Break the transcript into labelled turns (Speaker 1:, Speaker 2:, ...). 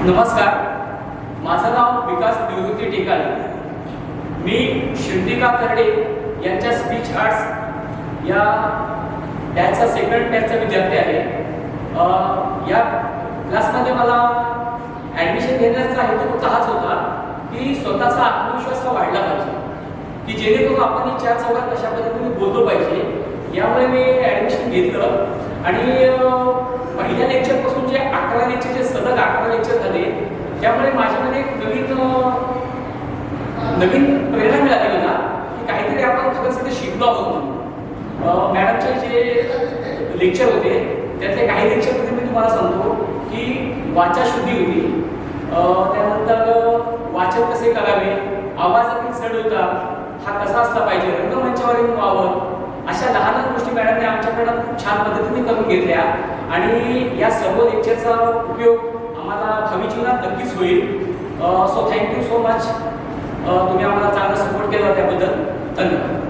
Speaker 1: नमस्कार, माझं नाव विकास निवृत्ती टेकाळे. मी शिर्तिका करडे यांच्या स्पीच आर्ट्स या बॅचचा सेकंड बॅचचा विद्यार्थी आहे. या क्लासमध्ये मला ॲडमिशन घेण्याचा हेतू फक्त हाच होता की स्वतःचा आत्मविश्वास हा वाढला पाहिजे, की जेणेकरून आपण ही चार चौघात कशा पद्धतीने बोललो पाहिजे. यामुळे मी ॲडमिशन घेतलं आणि पहिल्या लेक्चरपासून जे 11 लेक्चर जे सलग 11 लेक्चर झाले त्यामुळे माझ्यामध्ये एक नवीन प्रेरणा मिळाली मला की काहीतरी आपण खरंच ते शिकलो आहोत म्हणून. मॅडमचे जे लेक्चर होते त्यातले काही लेक्चरमध्ये मी तुम्हाला सांगतो की वाचाशुद्धी होती, त्यानंतर वाचन कसे करावे, आवाजातील चढ-उतार हा कसा असला पाहिजे, रंगमंचावरील वावर, अशा लहान लहान गोष्टी मॅडमने आमच्याकडं खूप छान पद्धतीने करून घेतल्या आणि या सर्व लेक्चरचा उपयोग आम्हाला भावी जीवनात नक्कीच होईल. So thank you so much. तुम्ही आम्हाला चांगला सपोर्ट केला त्याबद्दल धन्यवाद.